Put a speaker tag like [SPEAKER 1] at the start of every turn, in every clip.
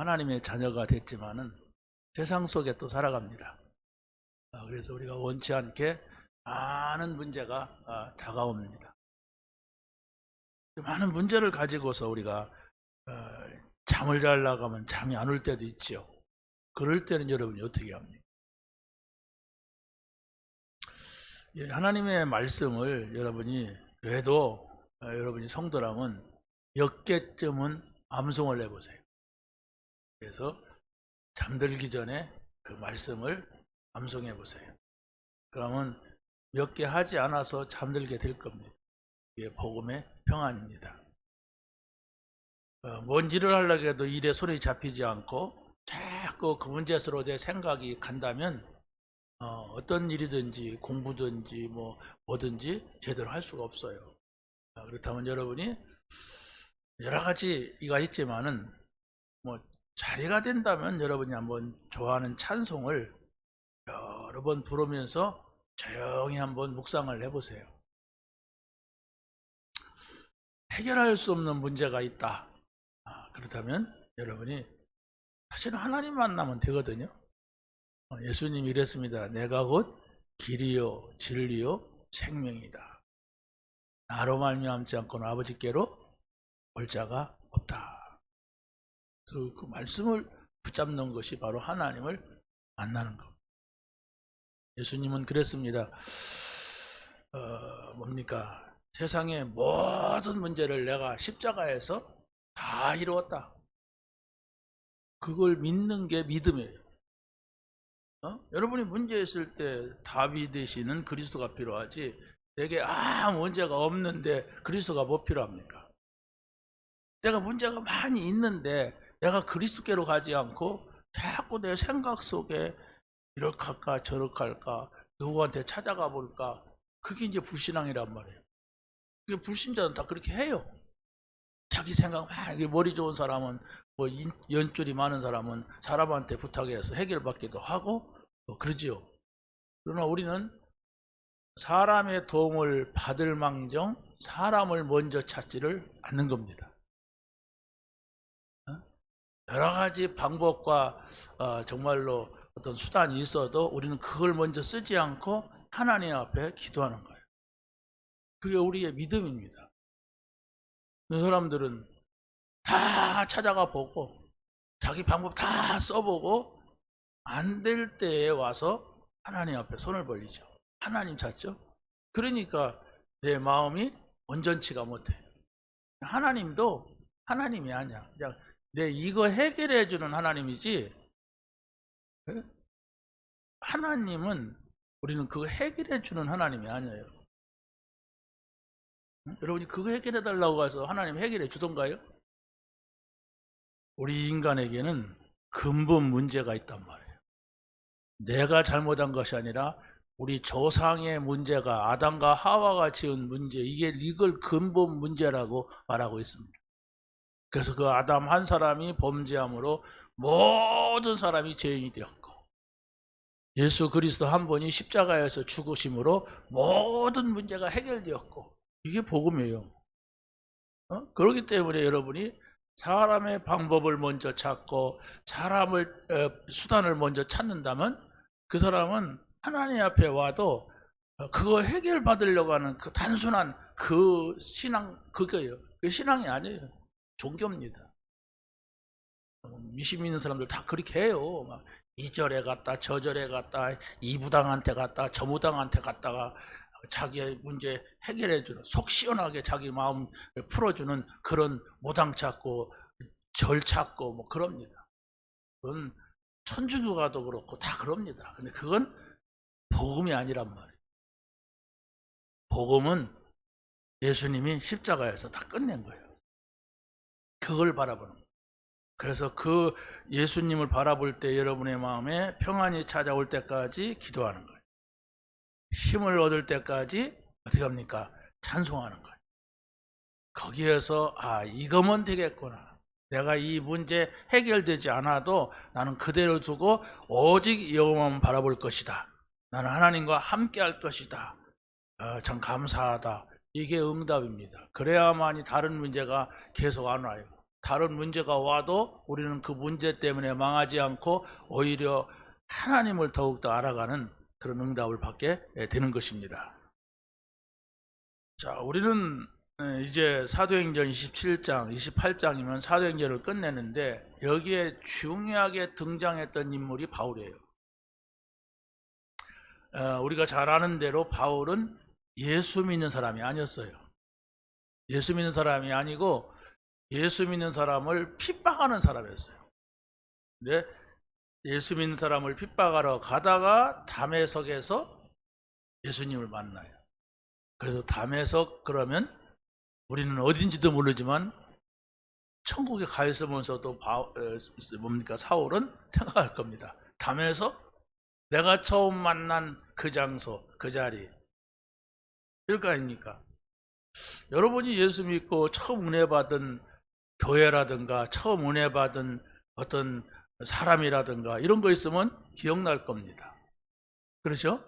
[SPEAKER 1] 하나님의 자녀가 됐지만은 세상 속에 또 살아갑니다. 그래서 우리가 원치 않게 많은 문제가 다가옵니다. 많은 문제를 가지고서 우리가 잠을 자려고 하면 잠이 안 올 때도 있죠. 그럴 때는 여러분이 어떻게 합니까? 하나님의 말씀을 여러분이 그래도 여러분이 성도라면 몇 개쯤은 암송을 해보세요. 그래서 잠들기 전에 그 말씀을 암송해 보세요. 그러면 몇 개 하지 않아서 잠들게 될 겁니다. 이게 복음의 평안입니다. 뭔 일을 하려고 해도 일에 손이 잡히지 않고 자꾸 그 문제스러워 내 생각이 간다면 어떤 일이든지 공부든지 뭐든지 제대로 할 수가 없어요. 그렇다면 여러분이 여러 가지가 있지만은 자리가 된다면 여러분이 한번 좋아하는 찬송을 여러 번 부르면서 조용히 한번 묵상을 해보세요. 해결할 수 없는 문제가 있다. 그렇다면 여러분이 사실은 하나님 만나면 되거든요. 예수님이 이랬습니다. 내가 곧 길이요 진리요 생명이다. 나로 말미암지 않고는 아버지께로 올 자가 없다. 그래서 그 말씀을 붙잡는 것이 바로 하나님을 만나는 것. 예수님은 그랬습니다. 뭡니까? 세상의 모든 문제를 내가 십자가에서 다 이루었다. 그걸 믿는 게 믿음이에요. 여러분이 문제 있을 때 답이 되시는 그리스도가 필요하지, 내게 아무 문제가 없는데 그리스도가 뭐 필요합니까? 내가 문제가 많이 있는데 내가 그리스도께로 가지 않고 자꾸 내 생각 속에 이렇게 할까 저렇게 할까 누구한테 찾아가 볼까, 그게 이제 불신앙이란 말이에요. 그게 불신자는 다 그렇게 해요. 자기 생각 막, 머리 좋은 사람은 연줄이 많은 사람은 사람한테 부탁해서 해결받기도 하고 그러지요. 그러나 우리는 사람의 도움을 받을 망정 사람을 먼저 찾지를 않는 겁니다. 여러 가지 방법과 정말로 어떤 수단이 있어도 우리는 그걸 먼저 쓰지 않고 하나님 앞에 기도하는 거예요. 그게 우리의 믿음입니다. 그 사람들은 다 찾아가 보고 자기 방법 다 써보고 안 될 때에 와서 하나님 앞에 손을 벌리죠. 하나님 찾죠. 그러니까 내 마음이 온전치가 못해. 하나님도 하나님이 아니야. 그냥 내 이거 해결해 주는 하나님이지, 하나님은 우리는 그거 해결해 주는 하나님이 아니에요. 여러분이 그거 해결해 달라고 해서 하나님 해결해 주던가요? 우리 인간에게는 근본 문제가 있단 말이에요. 내가 잘못한 것이 아니라 우리 조상의 문제가, 아담과 하와가 지은 문제, 이걸 근본 문제라고 말하고 있습니다. 그래서 그 아담 한 사람이 범죄함으로 모든 사람이 죄인이 되었고, 예수 그리스도 한 분이 십자가에서 죽으심으로 모든 문제가 해결되었고, 이게 복음이에요. 그렇기 때문에 여러분이 사람의 방법을 먼저 찾고 수단을 먼저 찾는다면 그 사람은 하나님 앞에 와도 그거 해결받으려고 하는 그 단순한 그 신앙, 그거예요. 그 신앙이 아니에요. 종교입니다. 미신 믿는 사람들 다 그렇게 해요. 막 이절에 갔다 저절에 갔다 이부당한테 갔다 저무당한테 갔다가 자기의 문제 해결해주는, 속 시원하게 자기 마음 풀어주는 그런 무당 찾고 절 찾고 그럽니다. 그건 천주교가도 그렇고 다 그럽니다. 근데 그건 복음이 아니란 말이에요. 복음은 예수님이 십자가에서 다 끝낸 거예요. 그걸 바라보는 거예요. 그래서 그 예수님을 바라볼 때 여러분의 마음에 평안이 찾아올 때까지 기도하는 거예요. 힘을 얻을 때까지 어떻게 합니까? 찬송하는 거예요. 거기에서 이거면 되겠구나. 내가 이 문제 해결되지 않아도 나는 그대로 두고 오직 여호와만 바라볼 것이다. 나는 하나님과 함께 할 것이다. 참 감사하다. 이게 응답입니다. 그래야만이 다른 문제가 계속 안 와요. 다른 문제가 와도 우리는 그 문제 때문에 망하지 않고 오히려 하나님을 더욱더 알아가는 그런 응답을 받게 되는 것입니다. 자, 우리는 이제 사도행전 27장, 28장이면 사도행전을 끝내는데 여기에 중요하게 등장했던 인물이 바울이에요. 우리가 잘 아는 대로 바울은 예수 믿는 사람이 아니었어요. 예수 믿는 사람이 아니고 예수 믿는 사람을 핍박하는 사람이었어요. 근데 예수 믿는 사람을 핍박하러 가다가 다메섹에서 예수님을 만나요. 그래서 다메섹 그러면 우리는 어딘지도 모르지만 천국에 가 있으면서도 사울은 생각할 겁니다. 다메섹? 내가 처음 만난 그 장소, 그 자리. 이럴 거 아닙니까? 여러분이 예수 믿고 처음 은혜 받은 교회라든가 처음 은혜 받은 어떤 사람이라든가 이런 거 있으면 기억날 겁니다. 그렇죠?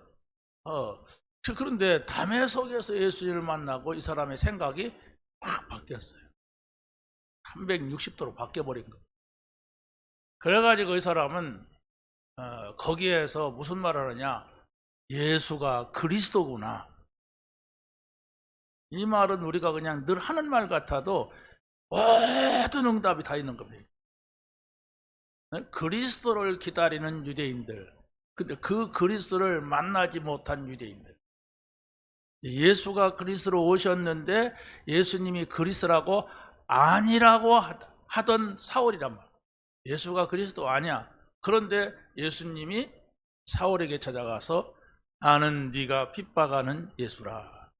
[SPEAKER 1] 그런데 다메섹에서 예수님을 만나고 이 사람의 생각이 확 바뀌었어요. 360도로 바뀌어버린 거예요. 그래가지고 이 사람은 거기에서 무슨 말을 하냐? 예수가 그리스도구나. 이 말은 우리가 그냥 늘 하는 말 같아도 모든 응답이 다 있는 겁니다. 그리스도를 기다리는 유대인들, 근데 그 그리스도를 만나지 못한 유대인들, 예수가 그리스도로 오셨는데 예수님이 그리스도라고 아니라고 하던 사울이란 말. 예수가 그리스도 아니야. 그런데 예수님이 사울에게 찾아가서 나는 네가 핍박하는 예수라.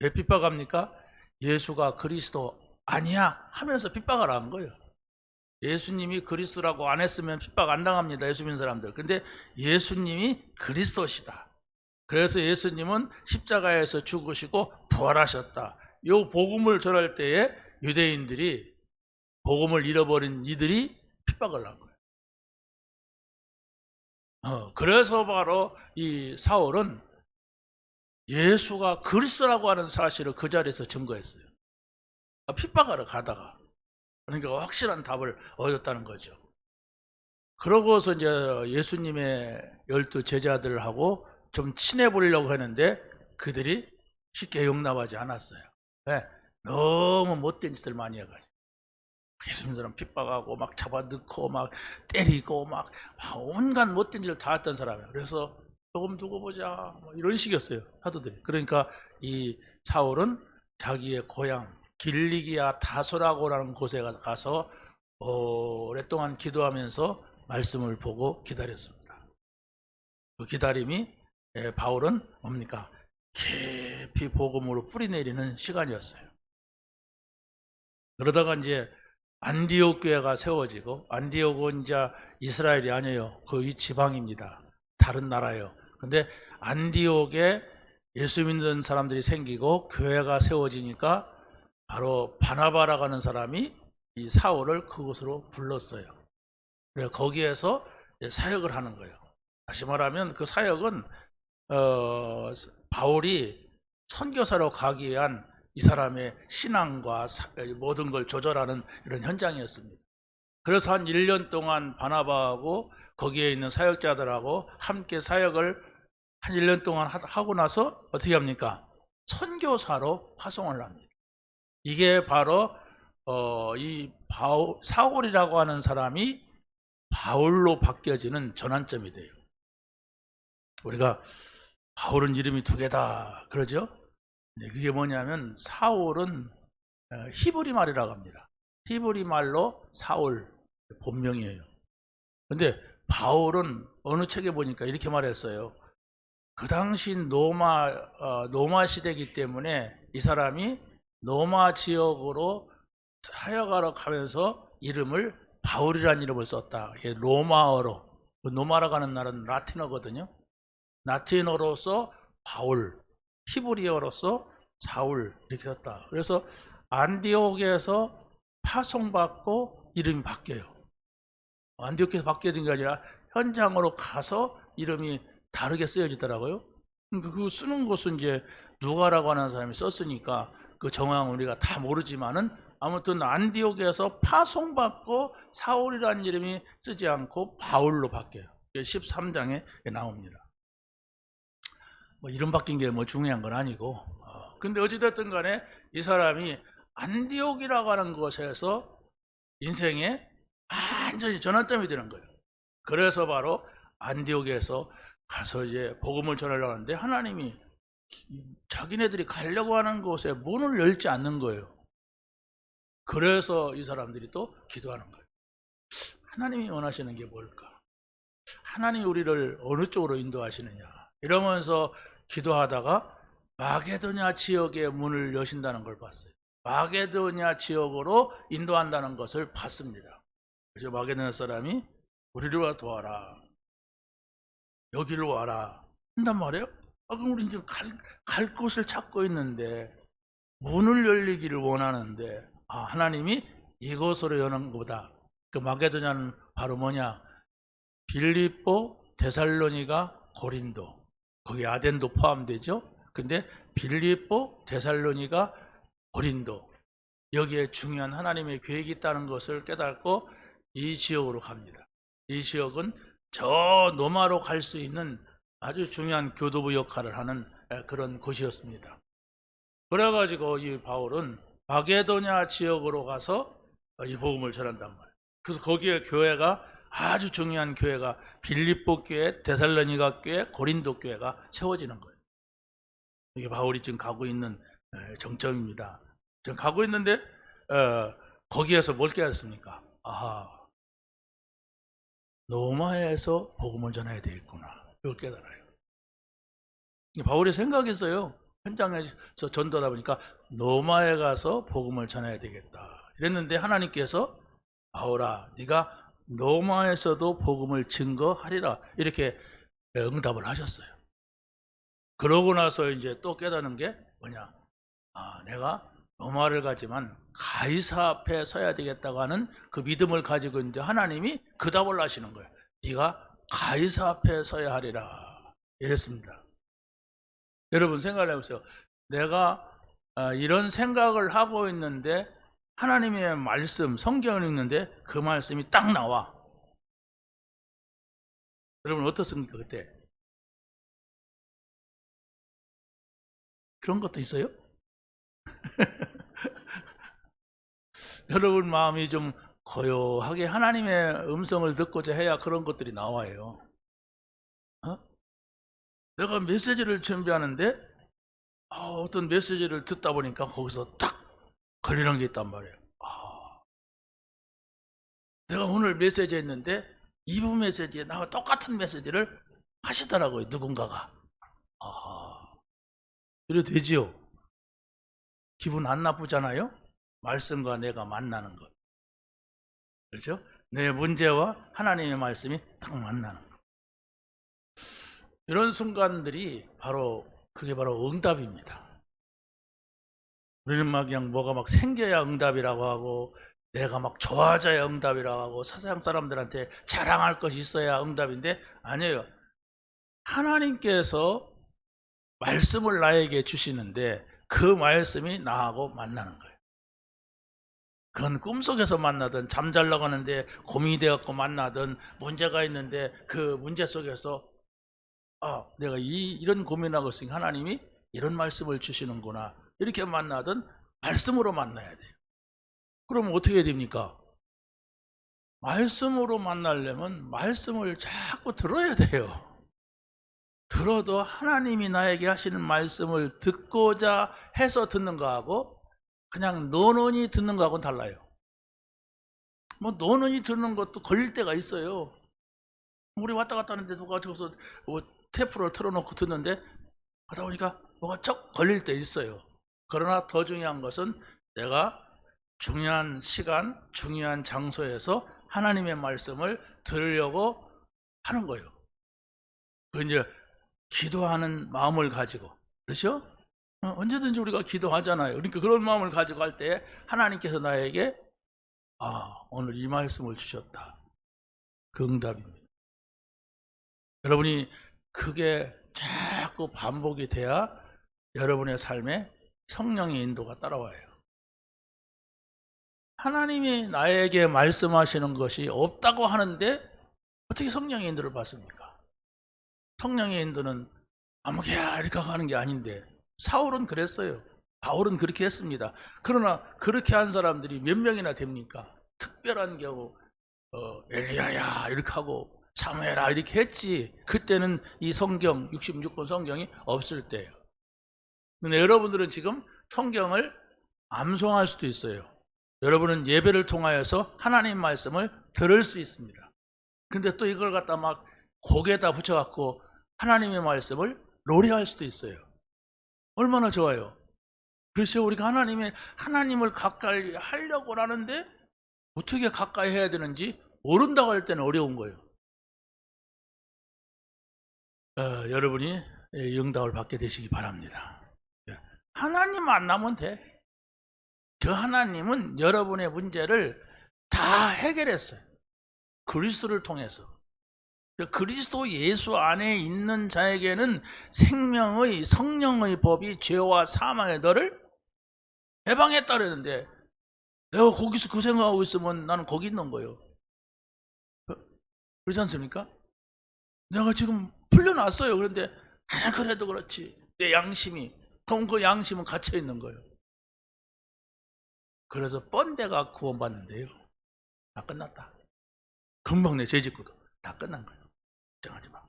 [SPEAKER 1] 왜 핍박합니까? 예수가 그리스도 아니야 하면서 핍박을 한 거예요. 예수님이 그리스도라고 안 했으면 핍박 안 당합니다. 예수 믿는 사람들. 근데 예수님이 그리스도시다. 그래서 예수님은 십자가에서 죽으시고 부활하셨다. 이 복음을 전할 때에 유대인들이 복음을 잃어버린 이들이 핍박을 한 거예요. 그래서 바로 이 사울은 예수가 그리스도라고 하는 사실을 그 자리에서 증거했어요. 핍박하러 가다가. 그러니까 확실한 답을 얻었다는 거죠. 그러고서 이제 예수님의 12 제자들하고 좀 친해 보려고 했는데 그들이 쉽게 용납하지 않았어요. 왜? 너무 못된 짓을 많이 해가지고. 예수님 사람 핍박하고 막 잡아넣고 막 때리고 막 온갖 못된 짓을 다 했던 사람이에요. 그래서 조금 두고 보자 뭐 이런 식이었어요. 사도들이. 그러니까 이 사울은 자기의 고향 길리기아 다소라고라는 곳에 가서 오랫동안 기도하면서 말씀을 보고 기다렸습니다. 그 기다림이 바울은 뭡니까? 깊이 복음으로 뿌리내리는 시간이었어요. 그러다가 이제 안디옥 교회가 세워지고, 안디옥은 이제 이스라엘이 아니에요. 그 지방입니다. 다른 나라예요. 근데 안디옥에 예수 믿는 사람들이 생기고 교회가 세워지니까 바로 바나바라고 하는 사람이 이 사울을 그곳으로 불렀어요. 그래서 거기에서 사역을 하는 거예요. 다시 말하면 그 사역은 바울이 선교사로 가기 위한 이 사람의 신앙과 모든 걸 조절하는 이런 현장이었습니다. 그래서 한 1년 동안 바나바하고 거기에 있는 사역자들하고 함께 사역을 한 1년 동안 하고 나서 어떻게 합니까? 선교사로 파송을 합니다. 이게 바로 이 사울이라고 하는 사람이 바울로 바뀌어지는 전환점이 돼요. 우리가 바울은 이름이 2개다 그러죠? 네, 그게 뭐냐면 사울은 히브리 말이라고 합니다. 히브리 말로 사울 본명이에요. 근데 바울은 어느 책에 보니까 이렇게 말했어요. 그 당시 로마 시대이기 때문에 이 사람이 로마 지역으로 사역하러 가면서 이름을 바울이라는 이름을 썼다. 로마어로. 로마라고 하는 나라는 라틴어거든요. 라틴어로서 바울, 히브리어로서 사울 이렇게 썼다. 그래서 안디옥에서 파송받고 이름이 바뀌어요. 안디옥에서 바뀌어진 게 아니라 현장으로 가서 이름이 다르게 쓰여지더라고요. 그 쓰는 곳은 이제 누가라고 하는 사람이 썼으니까 그 정황은 우리가 다 모르지만은 아무튼 안디옥에서 파송받고 사울이라는 이름이 쓰지 않고 바울로 바뀌어요. 13장에 나옵니다. 뭐 이름 바뀐 게 뭐 중요한 건 아니고, 근데 어찌됐든 간에 이 사람이 안디옥이라고 하는 곳에서 인생에 완전히 전환점이 되는 거예요. 그래서 바로 안디옥에서 가서 이제 복음을 전하려고 하는데 하나님이 자기네들이 가려고 하는 곳에 문을 열지 않는 거예요. 그래서 이 사람들이 또 기도하는 거예요. 하나님이 원하시는 게 뭘까? 하나님이 우리를 어느 쪽으로 인도하시느냐? 이러면서 기도하다가 마게도냐 지역의 문을 여신다는 걸 봤어요. 마게도냐 지역으로 인도한다는 것을 봤습니다. 그래서 마게도냐 사람이 우리를 도와라, 여기로 와라 한단 말이에요. 그럼 우리 이제 갈 곳을 찾고 있는데 문을 열리기를 원하는데 하나님이 이곳으로 여는 것보다, 그 마게도냐는 바로 뭐냐? 빌립보, 데살로니가, 고린도, 거기 아덴도 포함되죠. 근데 빌립보, 데살로니가, 고린도, 여기에 중요한 하나님의 계획이 있다는 것을 깨닫고 이 지역으로 갑니다. 이 지역은 저 노마로 갈 수 있는 아주 중요한 교도부 역할을 하는 그런 곳이었습니다. 그래가지고 이 바울은 마게도냐 지역으로 가서 이 복음을 전한단 말이에요. 그래서 거기에 교회가, 아주 중요한 교회가 빌립보 교회, 데살로니가 교회, 고린도 교회가 세워지는 거예요. 이게 바울이 지금 가고 있는 정점입니다. 지금 가고 있는데 거기에서 뭘 깨닫습니까? 로마에서 복음을 전해야 되겠구나. 이걸 깨달아요. 바울이 생각했어요. 현장에서 전도하다 보니까 로마에 가서 복음을 전해야 되겠다. 이랬는데 하나님께서 바울아, 네가 로마에서도 복음을 증거하리라, 이렇게 응답을 하셨어요. 그러고 나서 이제 또 깨닫는 게 뭐냐? 내가 로마를 가지만 가이사 앞에 서야 되겠다고 하는 그 믿음을 가지고 있는데 하나님이 그 답을 하시는 거예요. 네가 가이사 앞에 서야 하리라, 이랬습니다. 여러분 생각해 보세요. 내가 이런 생각을 하고 있는데 하나님의 말씀, 성경을 읽는데 그 말씀이 딱 나와. 여러분 어떻습니까 그때? 그런 것도 있어요? 여러분 마음이 좀 고요하게 하나님의 음성을 듣고자 해야 그런 것들이 나와요. 내가 메시지를 준비하는데 어떤 메시지를 듣다 보니까 거기서 딱 걸리는 게 있단 말이에요. 내가 오늘 메시지 했는데 2부 메시지에 나와 똑같은 메시지를 하시더라고요, 누군가가. 이래도 되지요? 기분 안 나쁘잖아요? 말씀과 내가 만나는 것. 그렇죠? 내 문제와 하나님의 말씀이 딱 만나는 것. 이런 순간들이 그게 바로 응답입니다. 우리는 막 그냥 뭐가 막 생겨야 응답이라고 하고, 내가 막 좋아져야 응답이라고 하고, 세상 사람들한테 자랑할 것이 있어야 응답인데 아니에요. 하나님께서 말씀을 나에게 주시는데 그 말씀이 나하고 만나는 거예요. 그건 꿈속에서 만나든, 잠자려고 하는데 고민이 되었고 만나든, 문제가 있는데 그 문제 속에서 내가 이런 고민하고 있으니까 하나님이 이런 말씀을 주시는구나, 이렇게 만나든 말씀으로 만나야 돼요. 그럼 어떻게 됩니까? 말씀으로 만나려면 말씀을 자꾸 들어야 돼요. 들어도 하나님이 나에게 하시는 말씀을 듣고자 해서 듣는 거하고 그냥 노는이 듣는 거하고는 달라요. 뭐 노는이 듣는 것도 걸릴 때가 있어요. 우리 왔다 갔다 하는데 누가 저기서 테이프를 틀어놓고 듣는데 하다 보니까 뭐가 쩍 걸릴 때 있어요. 그러나 더 중요한 것은 내가 중요한 시간, 중요한 장소에서 하나님의 말씀을 들으려고 하는 거예요. 그 이제 기도하는 마음을 가지고, 그렇죠? 언제든지 우리가 기도하잖아요. 그러니까 그런 마음을 가지고 할 때 하나님께서 나에게 오늘 이 말씀을 주셨다, 그 응답입니다. 여러분이 그게 자꾸 반복이 돼야 여러분의 삶에 성령의 인도가 따라와요. 하나님이 나에게 말씀하시는 것이 없다고 하는데 어떻게 성령의 인도를 받습니까? 성령의 인도는 아무개야 이렇게 하는 게 아닌데 사울은 그랬어요. 바울은 그렇게 했습니다. 그러나 그렇게 한 사람들이 몇 명이나 됩니까? 특별한 경우 엘리야야 이렇게 하고 사무엘아 이렇게 했지. 그때는 이 성경 66권 성경이 없을 때예요. 근데 여러분들은 지금 성경을 암송할 수도 있어요. 여러분은 예배를 통하여서 하나님 말씀을 들을 수 있습니다. 근데 또 이걸 갖다 막 곡에다 붙여갖고 하나님의 말씀을 노래할 수도 있어요. 얼마나 좋아요. 그래서 우리가 하나님을 가까이 하려고 하는데 어떻게 가까이 해야 되는지 모른다고 할 때는 어려운 거예요. 여러분이 응답을 받게 되시기 바랍니다. 하나님 만나면 돼. 그 하나님은 여러분의 문제를 다 해결했어요. 그리스도를 통해서. 그리스도 예수 안에 있는 자에게는 생명의 성령의 법이 죄와 사망의 너를 해방했다 그랬는데 내가 거기서 그 생각하고 있으면 나는 거기 있는 거예요. 그렇지 않습니까? 내가 지금 풀려났어요. 그런데 그래도 그렇지 내 양심이, 그럼 그 양심은 갇혀 있는 거예요. 그래서 뻔데가 구원받는데요, 다 끝났다. 금방 내 죄짓고도 다 끝난 거예요. 걱정하지 마.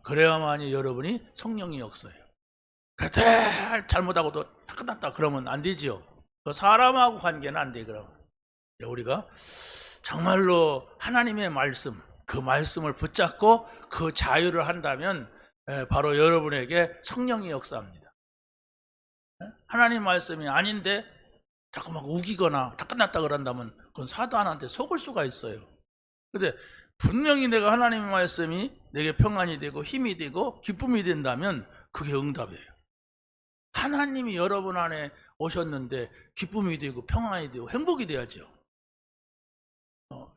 [SPEAKER 1] 그래야만이 여러분이 성령이 역사예요. 그때 잘못하고도 다 끝났다 그러면 안 되죠. 그 사람하고 관계는 안 돼. 그럼 우리가 정말로 하나님의 말씀, 그 말씀을 붙잡고 그 자유를 한다면 바로 여러분에게 성령이 역사합니다. 하나님 말씀이 아닌데 자꾸 막 우기거나 다 끝났다 그런다면 그건 사단한테 속을 수가 있어요. 근데 분명히 내가 하나님의 말씀이 내게 평안이 되고 힘이 되고 기쁨이 된다면 그게 응답이에요. 하나님이 여러분 안에 오셨는데 기쁨이 되고 평안이 되고 행복이 돼야죠.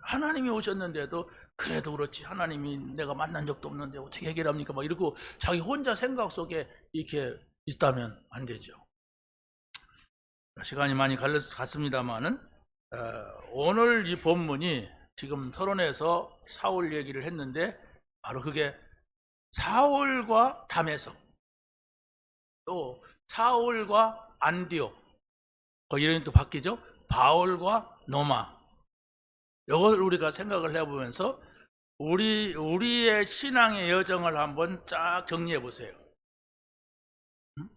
[SPEAKER 1] 하나님이 오셨는데도 그래도 그렇지 하나님이 내가 만난 적도 없는데 어떻게 해결합니까? 막 이러고 자기 혼자 생각 속에 이렇게 있다면 안 되죠. 시간이 많이 갔습니다만은 오늘 이 본문이 지금 서론에서 사울 얘기를 했는데 바로 그게 사울과 다메섹, 또 사울과 안디옥, 이름이 또 바뀌죠. 바울과 노마. 이걸 우리가 생각을 해보면서 우리의 신앙의 여정을 한번 쫙 정리해 보세요.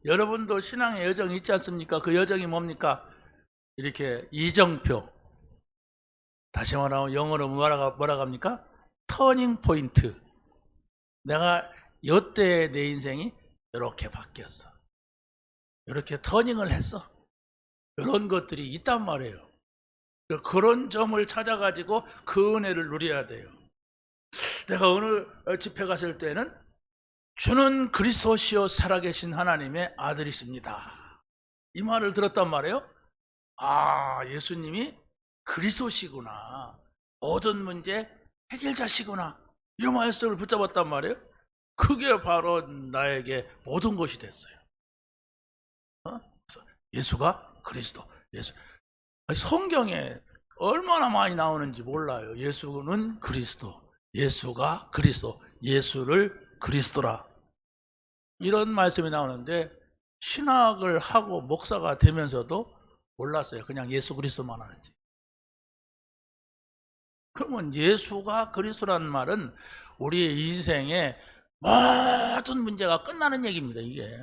[SPEAKER 1] 여러분도 신앙의 여정이 있지 않습니까? 그 여정이 뭡니까? 이렇게 이정표, 다시 말하면 영어로 뭐라고 합니까? 터닝 포인트. 내가 이때 내 인생이 이렇게 바뀌었어. 이렇게 터닝을 했어. 이런 것들이 있단 말이에요. 그런 점을 찾아가지고 그 은혜를 누려야 돼요. 내가 오늘 집회 갔을 때는 주는 그리스도시요 살아계신 하나님의 아들이십니다. 이 말을 들었단 말이에요. 아, 예수님이 그리스도시구나. 모든 문제 해결자시구나. 이 말씀을 붙잡았단 말이에요. 그게 바로 나에게 모든 것이 됐어요. 예수가 그리스도. 예수. 성경에 얼마나 많이 나오는지 몰라요. 예수는 그리스도, 예수가 그리스도, 예수를 그리스도라. 이런 말씀이 나오는데 신학을 하고 목사가 되면서도 몰랐어요. 그냥 예수 그리스도만 하는지. 그러면 예수가 그리스도라는 말은 우리의 인생의 모든 문제가 끝나는 얘기입니다. 이게.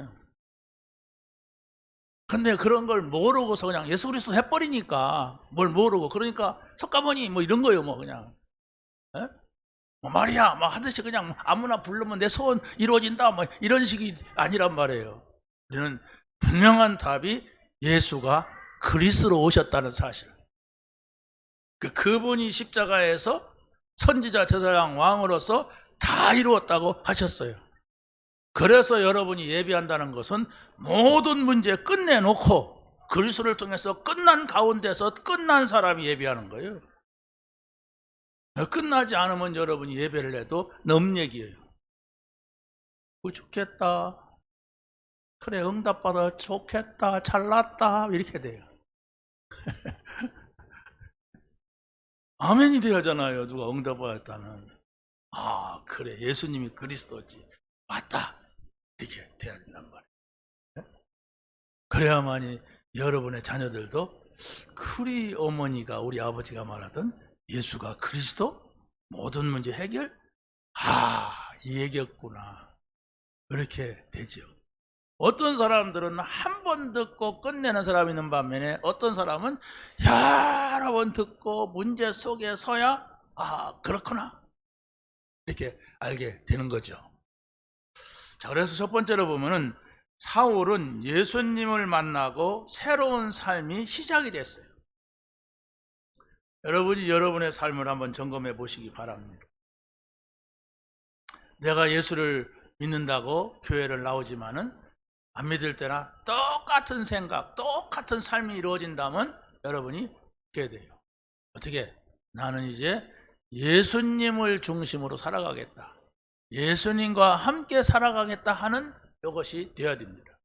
[SPEAKER 1] 근데 그런 걸 모르고서 그냥 예수 그리스도 해버리니까 뭘 모르고 그러니까 석가모니 뭐 이런 거예요. 뭐 그냥 뭐 말이야 막 하듯이 그냥 아무나 부르면 내 소원 이루어진다 뭐 이런 식이 아니란 말이에요. 우리는 분명한 답이 예수가 그리스도로 오셨다는 사실. 그분이 십자가에서 선지자 제사장 왕으로서 다 이루었다고 하셨어요. 그래서 여러분이 예배한다는 것은 모든 문제 끝내놓고 그리스도를 통해서 끝난 가운데서 끝난 사람이 예배하는 거예요. 끝나지 않으면 여러분이 예배를 해도 넘 얘기예요. 좋겠다. 그래 응답받아 좋겠다. 잘났다. 이렇게 돼요. 아멘이 돼야잖아요. 누가 응답하였다는. 아, 그래. 예수님이 그리스도지. 맞다. 이렇게 돼야 된단 말이에요. 그래야만이 여러분의 자녀들도 우리 어머니가, 우리 아버지가 말하던 예수가 그리스도? 모든 문제 해결? 이 얘기였구나. 그렇게 되죠. 어떤 사람들은 한 번 듣고 끝내는 사람이 있는 반면에 어떤 사람은 여러 번 듣고 문제 속에 서야 그렇구나 이렇게 알게 되는 거죠. 자, 그래서 첫 번째로 보면은 사울은 예수님을 만나고 새로운 삶이 시작이 됐어요. 여러분이 여러분의 삶을 한번 점검해 보시기 바랍니다. 내가 예수를 믿는다고 교회를 나오지만은 안 믿을 때나 똑같은 생각, 똑같은 삶이 이루어진다면 여러분이 어떻게 돼요? 어떻게? 나는 이제 예수님을 중심으로 살아가겠다. 예수님과 함께 살아가겠다 하는 이것이 되어야 됩니다.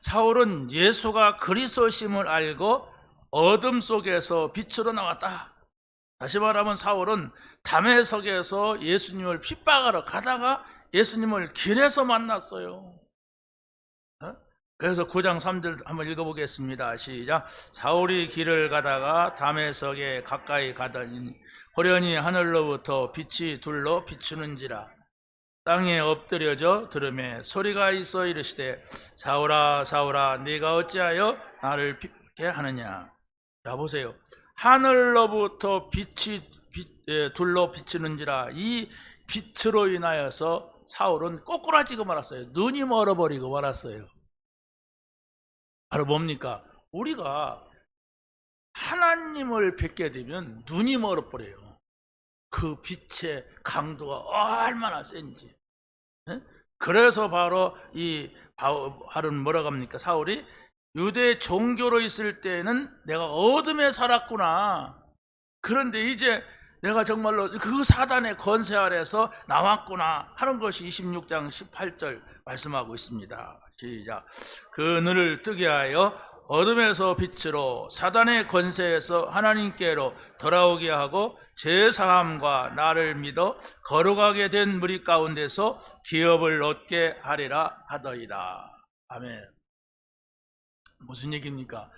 [SPEAKER 1] 사울은 예수가 그리스도심을 알고 어둠 속에서 빛으로 나왔다. 다시 말하면 사울은 다메섹에서 예수님을 핍박하러 가다가 예수님을 길에서 만났어요. 그래서 9장 3절 한번 읽어보겠습니다. 시작. 사울이 길을 가다가 다메섹에 가까이 가더니 호련히 하늘로부터 빛이 둘러 비추는지라. 땅에 엎드려져 들으매 소리가 있어 이르시되 사울아 사울아 네가 어찌하여 나를 핍박해 하느냐. 자 보세요. 하늘로부터 빛이 둘러 비추는지라. 이 빛으로 인하여서 사울은 꼬꾸라지고 말았어요. 눈이 멀어버리고 말았어요. 바로 뭡니까? 우리가 하나님을 뵙게 되면 눈이 멀어버려요. 그 빛의 강도가 얼마나 센지. 그래서 바로 이 바울은 뭐라고 합니까? 사울이 유대 종교로 있을 때는 내가 어둠에 살았구나. 그런데 이제 내가 정말로 그 사단의 권세 아래서 나왔구나 하는 것이 26장 18절 말씀하고 있습니다. 시작. 그 눈을 뜨게 하여 어둠에서 빛으로 사단의 권세에서 하나님께로 돌아오게 하고 제사함과 나를 믿어 거룩하게 된 무리 가운데서 기업을 얻게 하리라 하더이다. 아멘. 무슨 얘기입니까?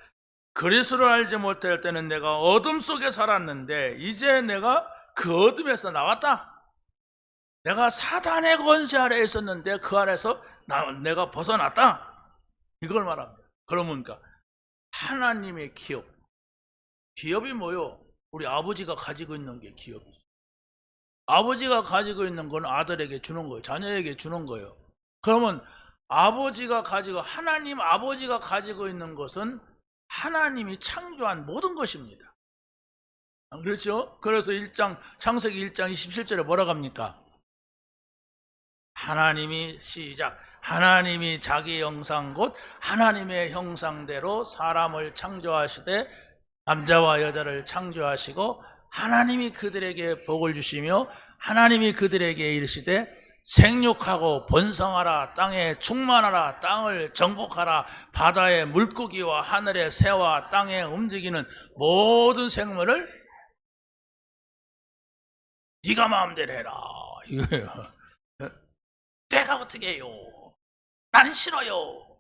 [SPEAKER 1] 그리스도를 알지 못할 때는 내가 어둠 속에 살았는데 이제 내가 그 어둠에서 나왔다. 내가 사단의 권세 아래에 있었는데 그 아래에서 내가 벗어났다. 이걸 말합니다. 그러니까 하나님의 기업. 기업이 뭐요? 우리 아버지가 가지고 있는 게 기업이죠. 아버지가 가지고 있는 건 아들에게 주는 거예요. 자녀에게 주는 거예요. 그러면 아버지가 가지고 하나님 아버지가 가지고 있는 것은 하나님이 창조한 모든 것입니다. 그렇죠? 그래서 창세기 1장 27절에 뭐라고 합니까? 하나님이 시작. 하나님이 자기 형상 곧 하나님의 형상대로 사람을 창조하시되 남자와 여자를 창조하시고 하나님이 그들에게 복을 주시며 하나님이 그들에게 이르시되 생육하고 번성하라. 땅에 충만하라. 땅을 정복하라. 바다의 물고기와 하늘의 새와 땅에 움직이는 모든 생물을 네가 마음대로 해라. 이거예요. 내가 어떻게 해요? 난 싫어요.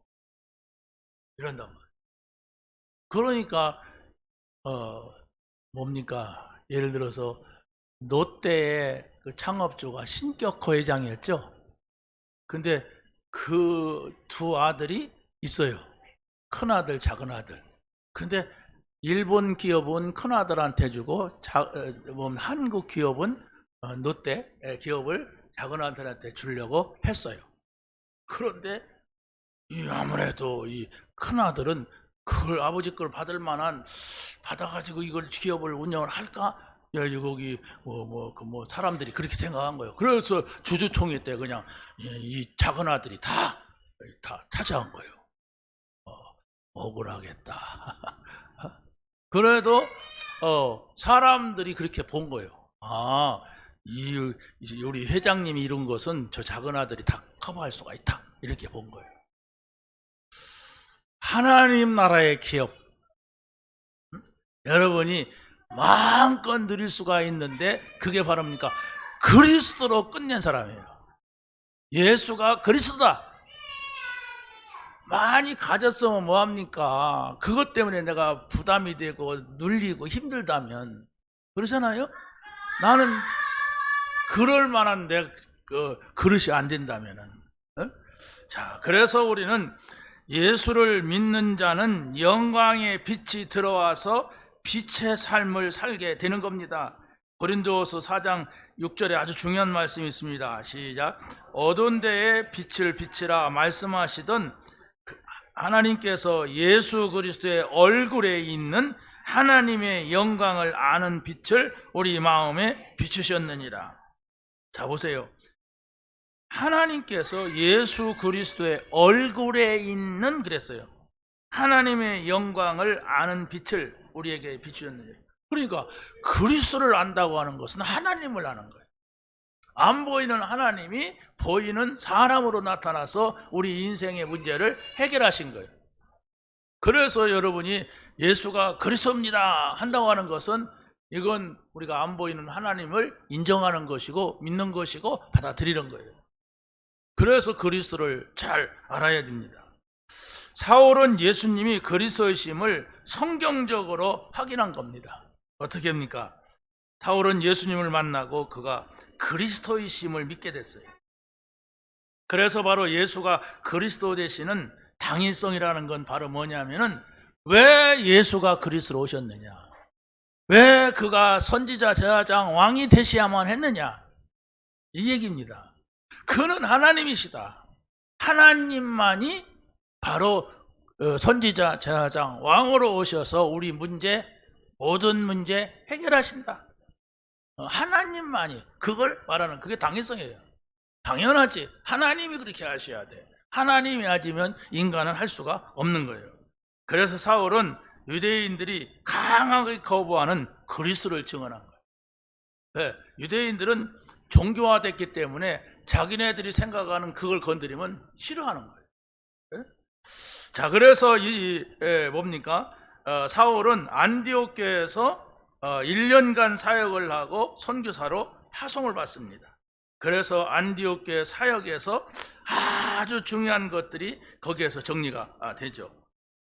[SPEAKER 1] 이런단 말이에요. 그러니까 뭡니까? 예를 들어서 롯데의 그 창업주가 신격호 회장이었죠. 근데 그 두 아들이 있어요. 큰아들, 작은아들. 근데 일본 기업은 큰아들한테 주고 한국 기업은 롯데 기업을 작은아들한테 주려고 했어요. 그런데 아무래도 이 큰아들은 그걸 아버지 걸 받을 만한 받아가지고 이걸 기업을 운영을 할까? 거기 사람들이 그렇게 생각한 거예요. 그래서 주주총회 때 그냥 이 작은 아들이 다 차지한 거예요. 억울하겠다. 그래도 사람들이 그렇게 본 거예요. 우리 회장님이 이룬 것은 저 작은 아들이 다 커버할 수가 있다. 이렇게 본 거예요. 하나님 나라의 기업. 여러분이 마음껏 누릴 수가 있는데 그게 바로 뭡니까? 그리스도로 끝낸 사람이에요. 예수가 그리스도다. 많이 가졌으면 뭐합니까? 그것 때문에 내가 부담이 되고 눌리고 힘들다면 그러잖아요. 나는 그럴 만한 내 그릇이 안 된다면은. 어? 자, 그래서 우리는 예수를 믿는 자는 영광의 빛이 들어와서 빛의 삶을 살게 되는 겁니다. 고린도후서 4장 6절에 아주 중요한 말씀이 있습니다. 시작. 어두운 데에 빛을 비치라 말씀하시던 하나님께서 예수 그리스도의 얼굴에 있는 하나님의 영광을 아는 빛을 우리 마음에 비추셨느니라. 자, 보세요. 하나님께서 예수 그리스도의 얼굴에 있는 그랬어요. 하나님의 영광을 아는 빛을 우리에게 비추셨느니라. 그러니까 그리스도를 안다고 하는 것은 하나님을 아는 거예요. 안 보이는 하나님이 보이는 사람으로 나타나서 우리 인생의 문제를 해결하신 거예요. 그래서 여러분이 예수가 그리스도입니다 한다고 하는 것은 이건 우리가 안 보이는 하나님을 인정하는 것이고 믿는 것이고 받아들이는 거예요. 그래서 그리스도를 잘 알아야 됩니다. 사울은 예수님이 그리스도이심을 성경적으로 확인한 겁니다. 어떻게 합니까? 사울은 예수님을 만나고 그가 그리스도이심을 믿게 됐어요. 그래서 바로 예수가 그리스도 되시는 당위성이라는 건 바로 뭐냐면은 왜 예수가 그리스도로 오셨느냐, 왜 그가 선지자, 제사장, 왕이 되셔야만 했느냐, 이 얘기입니다. 그는 하나님이시다. 하나님만이 바로 선지자, 제사장, 왕으로 오셔서 우리 문제, 모든 문제 해결하신다. 하나님만이, 그걸 말하는, 그게 당위성이에요. 당연하지. 하나님이 그렇게 하셔야 돼. 하나님이 하시면 인간은 할 수가 없는 거예요. 그래서 사울은 유대인들이 강하게 거부하는 그리스도를 증언한 거예요. 네, 유대인들은 종교화됐기 때문에 자기네들이 생각하는 그걸 건드리면 싫어하는 거예요. 네? 자, 그래서 뭡니까? 사울은 안디옥 교회에서 1년간 사역을 하고 선교사로 파송을 받습니다. 그래서 안디옥 교회 사역에서 아주 중요한 것들이 거기에서 정리가 되죠.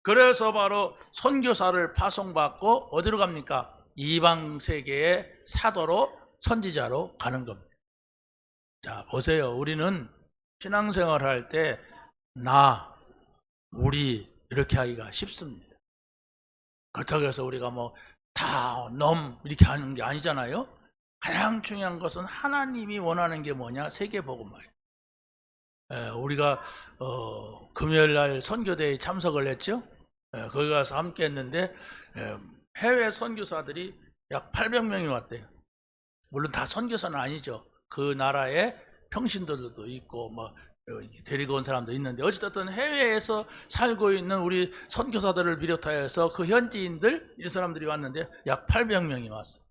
[SPEAKER 1] 그래서 바로 선교사를 파송받고 어디로 갑니까? 이방 세계의 사도로, 선지자로 가는 겁니다. 자, 보세요. 우리는 신앙생활 할 때 나, 우리 이렇게 하기가 쉽습니다. 그렇다고 해서 우리가 뭐 다 이렇게 하는 게 아니잖아요. 가장 중요한 것은 하나님이 원하는 게 뭐냐? 세계복음화예요. 우리가 금요일 날 선교대회에 참석을 했죠. 거기 가서 함께 했는데 해외 선교사들이 약 800명이 왔대요. 물론 다 선교사는 아니죠. 그 나라에 평신도들도 있고 뭐 데리고 온 사람도 있는데 어쨌든 해외에서 살고 있는 우리 선교사들을 비롯하여서 그 현지인들, 이 사람들이 왔는데 약 800명이 왔어요.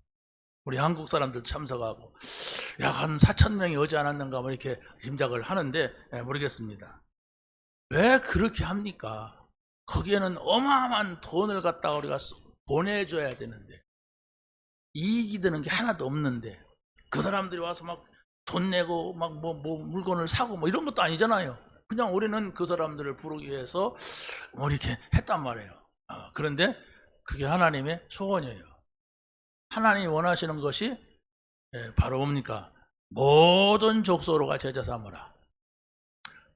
[SPEAKER 1] 우리 한국 사람들 참석하고 약 한 4,000명이 오지 않았는가 뭐 이렇게 짐작을 하는데 모르겠습니다. 왜 그렇게 합니까? 거기에는 어마어마한 돈을 갖다가 우리가 보내줘야 되는데 이익이 되는 게 하나도 없는데 그 사람들이 와서 막 돈 내고 막 뭐 물건을 사고 뭐 이런 것도 아니잖아요. 그냥 우리는 그 사람들을 부르기 위해서 뭐 이렇게 했단 말이에요. 그런데 그게 하나님의 소원이에요. 하나님이 원하시는 것이 바로 뭡니까? 모든 족속으로가 제자 삼으라.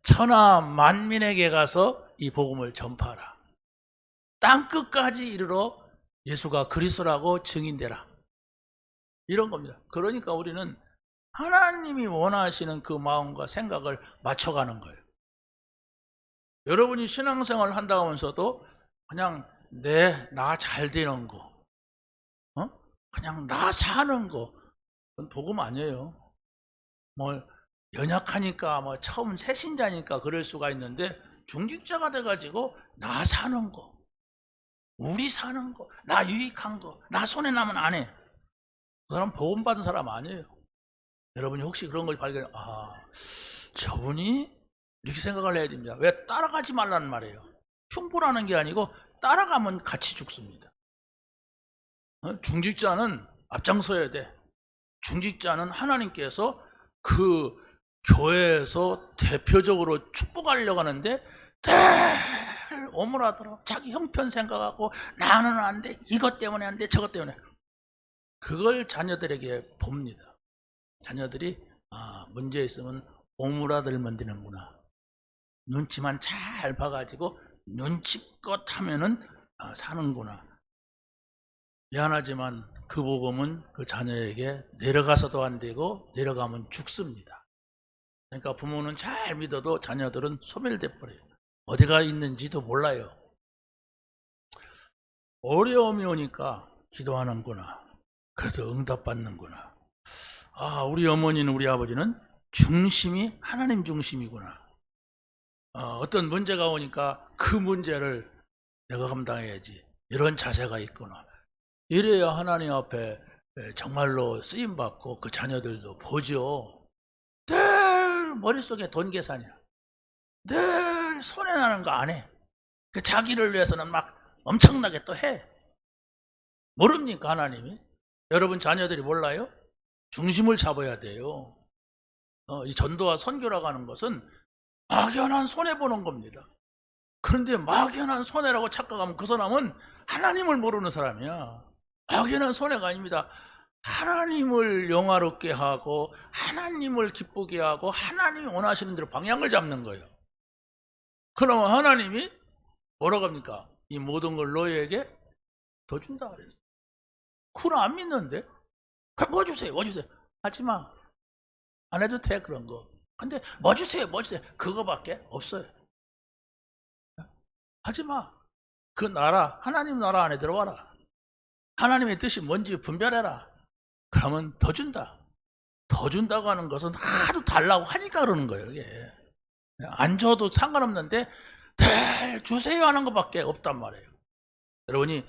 [SPEAKER 1] 천하 만민에게 가서 이 복음을 전파하라. 땅끝까지 이르러 예수가 그리스도라고 증인되라. 이런 겁니다. 그러니까 우리는 하나님이 원하시는 그 마음과 생각을 맞춰가는 거예요. 여러분이 신앙생활을 한다고 하면서도 그냥 나 잘 되는 거, 그냥 나 사는 거, 그건 복음 아니에요. 뭐 연약하니까 뭐 처음 새신자니까 그럴 수가 있는데 중직자가 돼가지고 나 사는 거, 우리 사는 거, 나 유익한 거, 나 손에 나면 안 해. 그 사람 복음 받은 사람 아니에요. 여러분이 혹시 그런 걸 발견해, 저분이 이렇게 생각을 해야 됩니다. 왜? 따라가지 말라는 말이에요. 충분하는 게 아니고 따라가면 같이 죽습니다. 중직자는 앞장서야 돼. 중직자는 하나님께서 그 교회에서 대표적으로 축복하려고 하는데 늘 오므라들어 자기 형편 생각하고 나는 안 돼, 이것 때문에 안 돼, 저것 때문에. 그걸 자녀들에게 봅니다. 자녀들이 문제 있으면 오므라들면 되는구나. 눈치만 잘 봐가지고 눈치껏 하면은 사는구나. 미안하지만 그 복음은 그 자녀에게 내려가서도 안 되고 내려가면 죽습니다. 그러니까 부모는 잘 믿어도 자녀들은 소멸돼 버려요. 어디가 있는지도 몰라요. 어려움이 오니까 기도하는구나. 그래서 응답받는구나. 우리 어머니는, 우리 아버지는 중심이 하나님 중심이구나. 어떤 문제가 오니까 그 문제를 내가 감당해야지, 이런 자세가 있구나. 이래야 하나님 앞에 정말로 쓰임받고 그 자녀들도 보죠. 늘 머릿속에 돈 계산이야. 늘 손해나는 거 안 해. 그 자기를 위해서는 막 엄청나게 또 해. 모릅니까 하나님이? 여러분 자녀들이 몰라요? 중심을 잡아야 돼요. 이 전도와 선교라고 하는 것은 막연한 손해보는 겁니다. 그런데 막연한 손해라고 착각하면 그 사람은 하나님을 모르는 사람이야. 막연한 손해가 아닙니다. 하나님을 영화롭게 하고 하나님을 기쁘게 하고 하나님이 원하시는 대로 방향을 잡는 거예요. 그러면 하나님이 뭐라고 합니까? 이 모든 걸 너희에게 더 준다 그랬어. 그걸 안 믿는데? 뭐 주세요, 뭐 주세요. 하지마. 안 해도 돼, 그런 거. 근데 뭐 주세요, 뭐 주세요. 그거밖에 없어요. 하지마. 그 나라, 하나님 나라 안에 들어와라. 하나님의 뜻이 뭔지 분별해라. 그러면 더 준다. 더 준다고 하는 것은 하도 달라고 하니까 그러는 거예요, 이게. 안 줘도 상관없는데 늘 주세요 하는 것밖에 없단 말이에요. 여러분이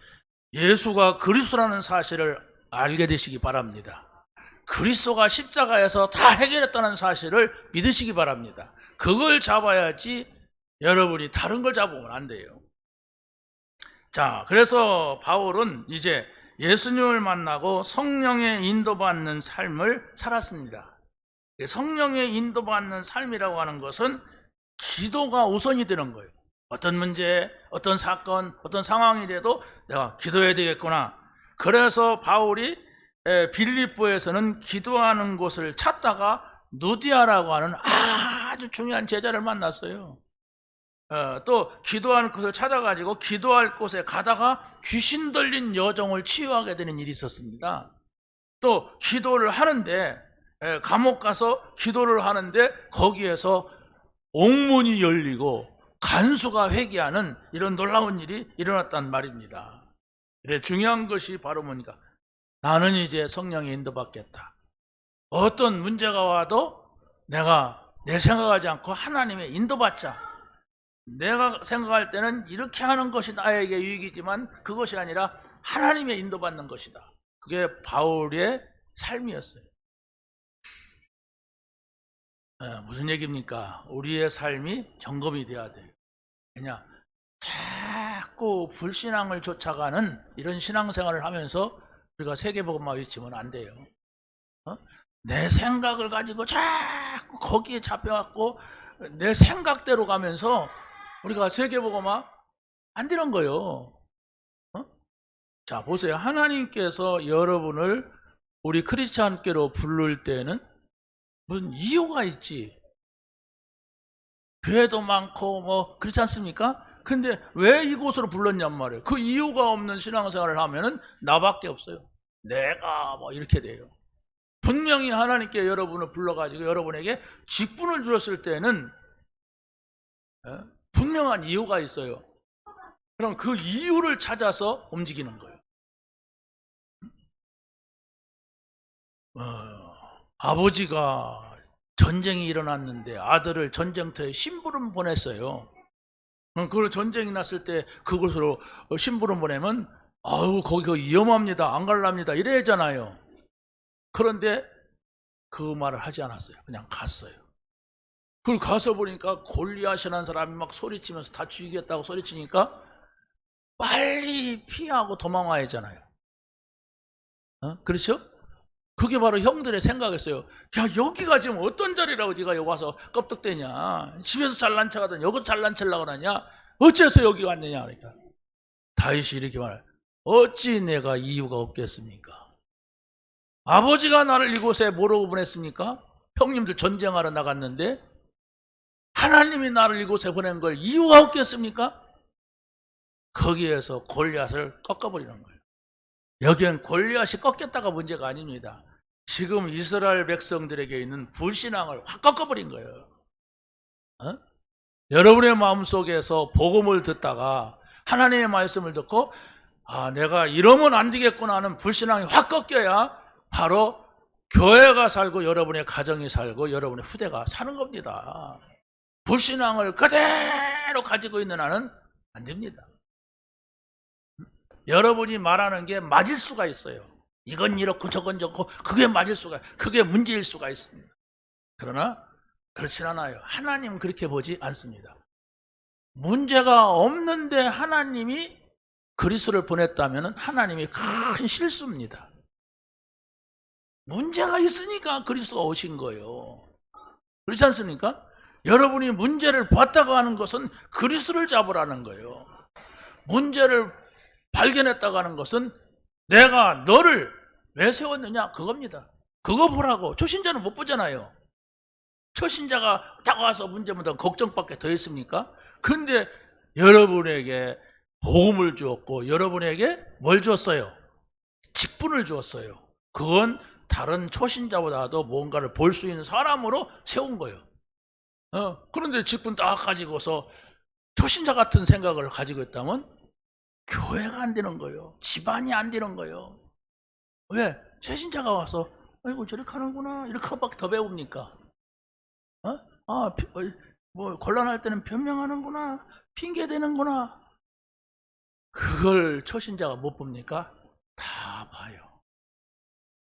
[SPEAKER 1] 예수가 그리스도라는 사실을 알게 되시기 바랍니다. 그리스도가 십자가에서 다 해결했다는 사실을 믿으시기 바랍니다. 그걸 잡아야지 여러분이 다른 걸 잡으면 안 돼요. 자, 그래서 바울은 이제 예수님을 만나고 성령의 인도받는 삶을 살았습니다. 성령의 인도받는 삶이라고 하는 것은 기도가 우선이 되는 거예요. 어떤 문제, 어떤 사건, 어떤 상황이라도 내가 기도해야 되겠구나. 그래서 바울이 빌립보에서는 기도하는 곳을 찾다가 누디아라고 하는 아주 중요한 제자를 만났어요. 또 기도하는 곳을 찾아가지고 기도할 곳에 가다가 귀신 들린 여종을 치유하게 되는 일이 있었습니다. 또 기도를 하는데, 감옥 가서 기도를 하는데 거기에서 옥문이 열리고 간수가 회개하는 이런 놀라운 일이 일어났단 말입니다. 그래, 중요한 것이 바로 뭡니까? 나는 이제 성령의 인도받겠다. 어떤 문제가 와도 내가 내 생각하지 않고 하나님의 인도받자. 내가 생각할 때는 이렇게 하는 것이 나에게 유익이지만 그것이 아니라 하나님의 인도받는 것이다. 그게 바울의 삶이었어요. 무슨 얘기입니까? 우리의 삶이 점검이 돼야 돼요. 그냥 자꾸 불신앙을 쫓아가는 이런 신앙생활을 하면서 우리가 세계복음만 외치면 안 돼요. 내 생각을 가지고 자꾸 거기에 잡혀갖고 내 생각대로 가면서 우리가 세계복음화 안 되는 거예요. 자, 보세요. 하나님께서 여러분을 우리 크리스찬교로 부를 때는 무슨 이유가 있지. 교회도 많고 그렇지 않습니까? 근데 왜 이곳으로 불렀냔 말이에요. 그 이유가 없는 신앙생활을 하면은 나밖에 없어요. 내가 이렇게 돼요. 분명히 하나님께 여러분을 불러가지고 여러분에게 직분을 주었을 때는 분명한 이유가 있어요. 그럼 그 이유를 찾아서 움직이는 거예요. 아버지가 전쟁이 일어났는데 아들을 전쟁터에 심부름 보냈어요. 그걸 전쟁이 났을 때 그곳으로 심부름 보내면 거기 위험합니다, 안 갈랍니다 이래잖아요. 그런데 그 말을 하지 않았어요. 그냥 갔어요. 그걸 가서 보니까 골리앗이라는 사람이 막 소리치면서 다 죽이겠다고 소리치니까 빨리 피하고 도망와야 하잖아요. 그렇죠? 그게 바로 형들의 생각이었어요. 야, 여기가 지금 어떤 자리라고 네가 여기 와서 껍떡대냐? 집에서 잘난 척하더니 여기 잘난 척하려고 하냐? 어째서 여기 왔느냐? 그러니까 다윗이 이렇게 말해. 어찌 내가 이유가 없겠습니까? 아버지가 나를 이곳에 뭐라고 보냈습니까? 형님들 전쟁하러 나갔는데 하나님이 나를 이곳에 보낸 걸 이유가 없겠습니까? 거기에서 골리앗을 꺾어버리는 거예요. 여기는 골리앗이 꺾였다가 문제가 아닙니다. 지금 이스라엘 백성들에게 있는 불신앙을 확 꺾어버린 거예요. 여러분의 마음속에서 복음을 듣다가 하나님의 말씀을 듣고 내가 이러면 안 되겠구나 하는 불신앙이 확 꺾여야 바로 교회가 살고 여러분의 가정이 살고 여러분의 후대가 사는 겁니다. 불신앙을 그대로 가지고 있는 한은 안 됩니다. 여러분이 말하는 게 맞을 수가 있어요. 이건 이렇고 저건 저렇고 그게 맞을 수가, 그게 문제일 수가 있습니다. 그러나 그렇진 않아요. 하나님은 그렇게 보지 않습니다. 문제가 없는데 하나님이 그리스도를 보냈다면 하나님이 큰 실수입니다. 문제가 있으니까 그리스도가 오신 거예요. 그렇지 않습니까? 여러분이 문제를 봤다고 하는 것은 그리스도를 잡으라는 거예요. 문제를 발견했다고 하는 것은 내가 너를 왜 세웠느냐 그겁니다. 그거 보라고. 초신자는 못 보잖아요. 초신자가 딱 와서 문제보다 걱정밖에 더 있습니까? 근데 여러분에게 복음을 주었고 여러분에게 뭘 주었어요? 직분을 주었어요. 그건 다른 초신자보다도 뭔가를 볼 수 있는 사람으로 세운 거예요. 그런데 직분 딱 가지고서 초신자 같은 생각을 가지고 있다면 교회가 안 되는 거예요. 집안이 안 되는 거예요. 왜? 새신자가 와서 아이고 저렇게 하는구나 이렇게 하고밖에 더 배웁니까? 뭐 곤란할 때는 변명하는구나, 핑계 대는구나. 그걸 초신자가 못 봅니까? 다 봐요.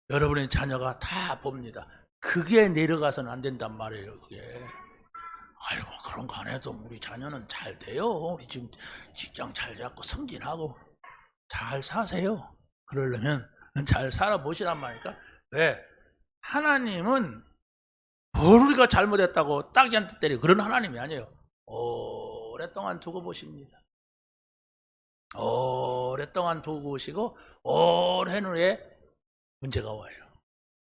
[SPEAKER 1] 여러분의 자녀가 다 봅니다. 그게 내려가서는 안 된단 말이에요. 그게 아이고 그런 거 안 해도 우리 자녀는 잘 돼요. 우리 지금 직장 잘 잡고 승진하고 잘 사세요. 그러려면 잘 살아보시란 말이니까. 왜? 하나님은 우리가 잘못했다고 딱지한테 때리고 그런 하나님이 아니에요. 오랫동안 두고 보십니다. 오랫동안 두고 보시고 오랜 후에 문제가 와요.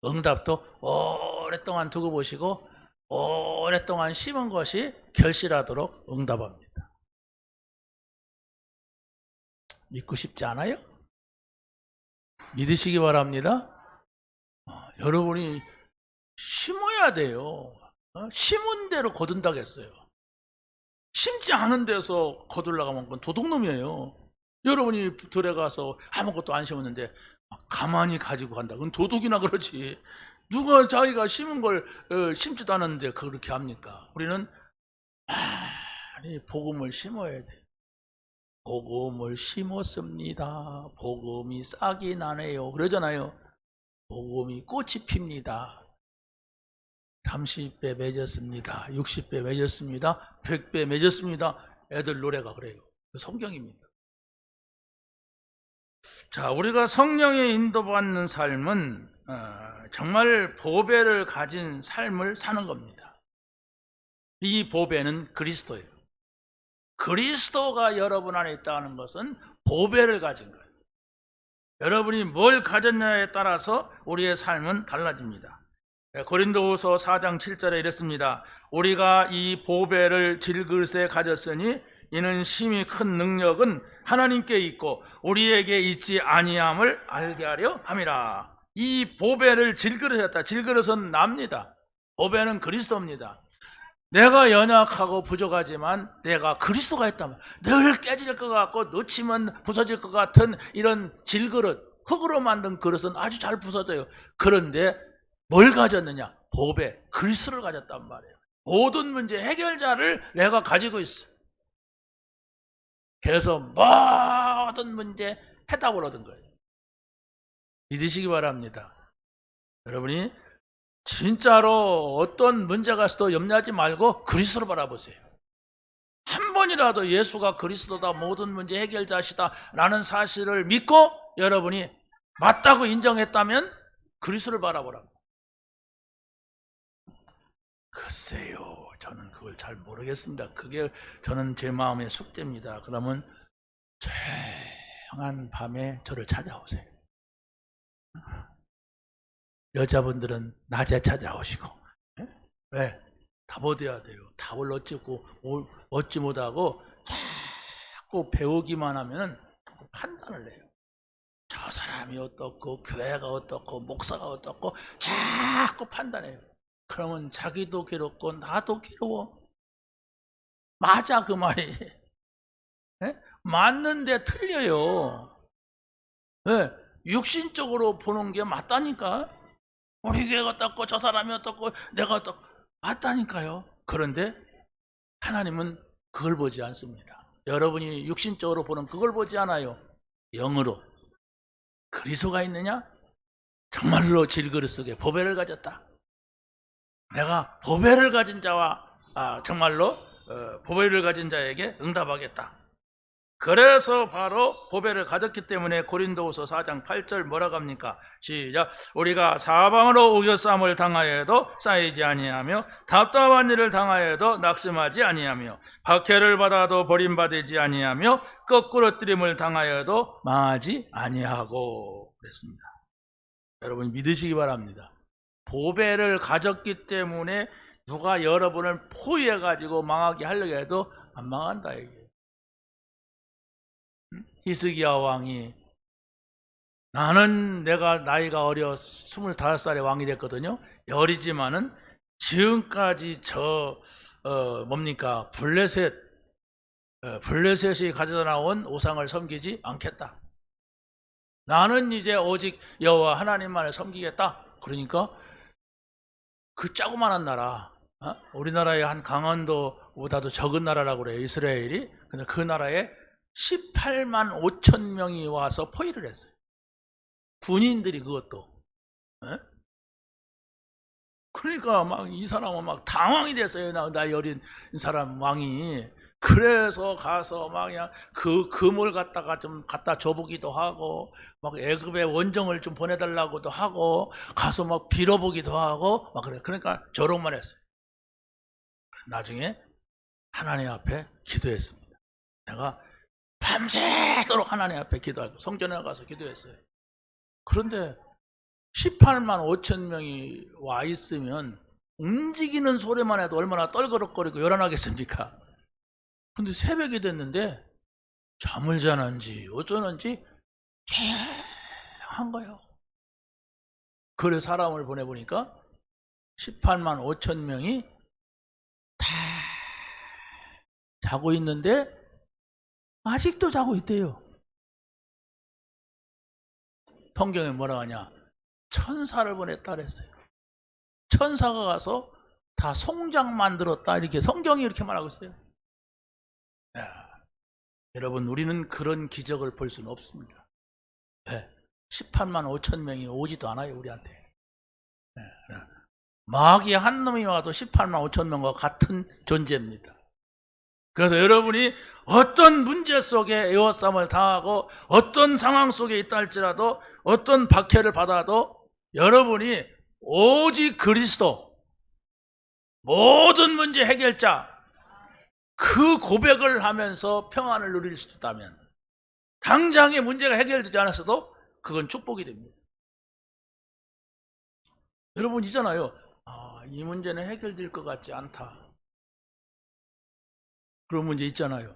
[SPEAKER 1] 응답도 오랫동안 두고 보시고 오랫동안 심은 것이 결실하도록 응답합니다. 믿고 싶지 않아요? 믿으시기 바랍니다. 여러분이 심어야 돼요. 심은 대로 거둔다겠어요. 심지 않은 데서 거둘라고 하면 그건 도둑놈이에요. 여러분이 들에 가서 아무것도 안 심었는데 가만히 가지고 간다. 그건 도둑이나 그렇지. 누가 자기가 심은 걸 심지도 않았는데 그렇게 합니까? 우리는 많이 복음을 심어야 돼요. 복음을 심었습니다. 복음이 싹이 나네요. 그러잖아요. 복음이 꽃이 핍니다. 30배 맺었습니다. 60배 맺었습니다. 100배 맺었습니다. 애들 노래가 그래요. 성경입니다. 자, 우리가 성령의 인도받는 삶은 정말 보배를 가진 삶을 사는 겁니다. 이 보배는 그리스도예요. 그리스도가 여러분 안에 있다는 것은 보배를 가진 거예요. 여러분이 뭘 가졌냐에 따라서 우리의 삶은 달라집니다. 고린도후서 4장 7절에 이랬습니다. 우리가 이 보배를 질그릇에 가졌으니 이는 심히 큰 능력은 하나님께 있고 우리에게 있지 아니함을 알게 하려 함이라. 이 보배를 질그릇에 했다. 질그릇은 납니다. 보배는 그리스도입니다. 내가 연약하고 부족하지만 내가 그리스도가 있다면 늘 깨질 것 같고 놓치면 부서질 것 같은 이런 질그릇, 흙으로 만든 그릇은 아주 잘 부서져요. 그런데 뭘 가졌느냐? 보배, 그리스도를 가졌단 말이에요. 모든 문제 해결자를 내가 가지고 있어. 그래서 모든 문제 해답을 얻은 거예요. 믿으시기 바랍니다. 여러분이 진짜로 어떤 문제가 있어도 염려하지 말고 그리스도를 바라보세요. 한 번이라도 예수가 그리스도다, 모든 문제 해결자시다 라는 사실을 믿고 여러분이 맞다고 인정했다면 그리스도를 바라보라고. 글쎄요, 저는 그걸 잘 모르겠습니다. 그게 저는 제 마음의 숙제입니다. 그러면 조용한 밤에 저를 찾아오세요. 여자분들은 낮에 찾아오시고. 왜? 답 얻어야 돼요. 답을 얻지 못하고 자꾸 배우기만 하면 판단을 해요. 저 사람이 어떻고 교회가 어떻고 목사가 어떻고 자꾸 판단해요. 그러면 자기도 괴롭고 나도 괴로워. 맞아, 그 말이. 네? 맞는데 틀려요. 왜? 육신적으로 보는 게 맞다니까. 우리 교회가 어떻고 저 사람이 어떻고 내가 어떻고 맞다니까요. 그런데 하나님은 그걸 보지 않습니다. 여러분이 육신적으로 보는 그걸 보지 않아요. 영으로. 그리스도가 있느냐? 정말로 질그릇 속에 보배를 가졌다. 내가 보배를 가진 자와 정말로 보배를 가진 자에게 응답하겠다. 그래서 바로 보배를 가졌기 때문에 고린도후서 4장 8절 뭐라고 합니까? 시작. 우리가 사방으로 우겨쌈을 당하여도 쌓이지 아니하며 답답한 일을 당하여도 낙심하지 아니하며 박해를 받아도 버림받지 아니하며 거꾸로 뜨림을 당하여도 망하지 아니하고 그랬습니다. 여러분 믿으시기 바랍니다. 보배를 가졌기 때문에 누가 여러분을 포위해가지고 망하게 하려고 해도 안 망한다 이게. 히스기야 왕이 나는 내가 나이가 어려 25살에 왕이 됐거든요. 어리지만은 지금까지 블레셋이 가져다 나온 우상을 섬기지 않겠다. 나는 이제 오직 여호와 하나님만을 섬기겠다. 그러니까 그 조그만한 나라, 우리나라의 한 강원도보다도 적은 나라라고 그래요, 이스라엘이. 근데 그 나라에 18만 5천 명이 와서 포위를 했어요. 군인들이 그것도. 그러니까 막 이 사람은 막 당황이 됐어요. 나이 어린 사람 왕이. 그래서 가서 막 그냥 그 금을 갖다가 좀 갖다 줘보기도 하고 막 애굽에 원정을 좀 보내달라고도 하고 가서 막 빌어보기도 하고 막 그래. 그러니까 조롱만 했어요. 나중에 하나님 앞에 기도했습니다. 내가 밤새도록 하나님 앞에 기도하고 성전에 가서 기도했어요. 그런데 18만 5천 명이 와 있으면 움직이는 소리만 해도 얼마나 떨거럭거리고 요란하겠습니까? 근데 새벽이 됐는데 잠을 자는지 어쩌는지 조용한 거예요. 그래 사람을 보내보니까 18만 5천 명이 다 자고 있는데 아직도 자고 있대요. 성경에 뭐라고 하냐? 천사를 보냈다 그랬어요. 천사가 가서 다 송장 만들었다 이렇게 성경이 이렇게 말하고 있어요. 여러분 우리는 그런 기적을 볼 수는 없습니다. 18만 5천 명이 오지도 않아요 우리한테. 마귀의 한 놈이 와도 18만 5천 명과 같은 존재입니다. 그래서 여러분이 어떤 문제 속에 애워싸움을 당하고 어떤 상황 속에 있다 할지라도 어떤 박해를 받아도 여러분이 오직 그리스도 모든 문제 해결자 그 고백을 하면서 평안을 누릴 수 있다면 당장의 문제가 해결되지 않았어도 그건 축복이 됩니다. 여러분 있잖아요. 이 문제는 해결될 것 같지 않다. 그런 문제 있잖아요.